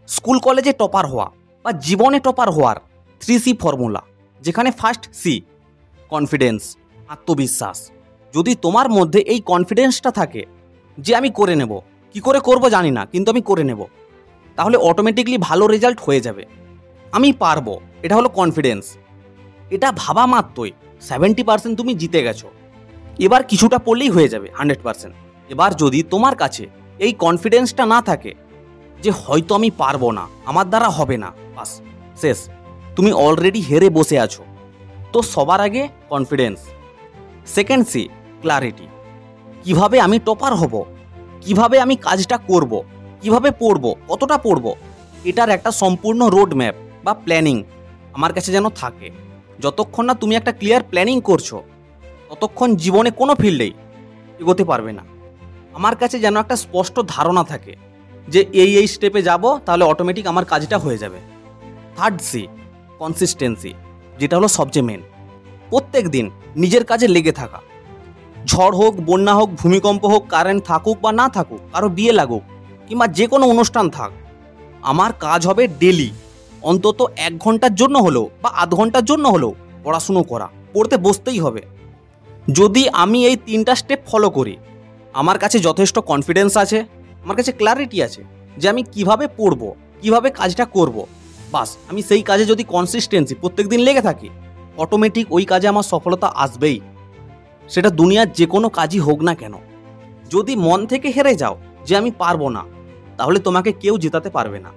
School কলেজে topper হওয়া বা জীবনে টপার হওয়ার 3C ফর্মুলা, যেখানে ফার্স্ট সি কনফিডেন্স, আত্মবিশ্বাস। যদি তোমার মধ্যে এই কনফিডেন্সটা থাকে যে আমি করে নেব, কি করে করব জানি না, কিন্তু আমি করে নেব, তাহলে অটোমেটিকলি ভালো রেজাল্ট হয়ে যাবে। আমি পারবো, এটা হলো কনফিডেন্স। এটা ভাবা মাত্রই 70% তুমি জিতে গেছো। এবার কিছুটা পড়লেই হয়ে যাবে 100%। এবার যদি তোমার কাছে এই কনফিডেন্সটা না থাকে যে হয়তো আমি পারবো না, আমার দ্বারা হবে না, বাস শেষ, তুমি অলরেডি হেরে বসে আছো। তো সবার আগে কনফিডেন্স। Second C clarity. কিভাবে আমি টপার হব, কিভাবে আমি কাজটা করব, কিভাবে পড়ব, কতটা পড়ব, এটার একটা সম্পূর্ণ রোড ম্যাপ বা প্ল্যানিং আমার কাছে যেন থাকে। যতক্ষণ না তুমি একটা ক্লিয়ার প্ল্যানিং করছো, ততক্ষণ জীবনে কোনো ফিল্ডেই এগোতে পারবে না। আমার কাছে যেন একটা স্পষ্ট ধারণা থাকে যে এই স্টেপে যাব, তাহলে অটোমেটিক আমার কাজটা হয়ে যাবে। থার্ড সি কনসিস্টেন্সি, যেটা হলো সবচেয়ে মেন। প্রত্যেক দিন নিজের কাজে লেগে থাকা। ঝড় হোক, বন্যা হোক, ভূমিকম্প হোক, কারেন্ট থাকুক বা না থাকুক, কারো বিয়ে লাগুক, কিংবা যে কোনো অনুষ্ঠান থাক, আমার কাজ হবে ডেলি অন্তত 1 ঘন্টার জন্য হলেও বা আধ ঘন্টার জন্য হলেও পড়াশুনো করা, পড়তে বসতেই হবে। যদি আমি এই 3টা স্টেপ ফলো করি, আমার কাছে যথেষ্ট কনফিডেন্স আছে, আমার কাছে ক্ল্যারিটি আছে যে আমি কিভাবে পড়ব, কিভাবে কাজটা করব, বাস আমি সেই কাজে যদি কনসিস্টেন্সি প্রত্যেক দিন লেগে থাকি, অটোমেটিক ওই কাজে আমার সফলতা আসবেই। সেটা দুনিয়ার যে কোনো কাজই হোক না কেন। যদি মন থেকে হেরে যাও যে আমি পারবো না, তাহলে তোমাকে কেউ জেতাতে পারবে না।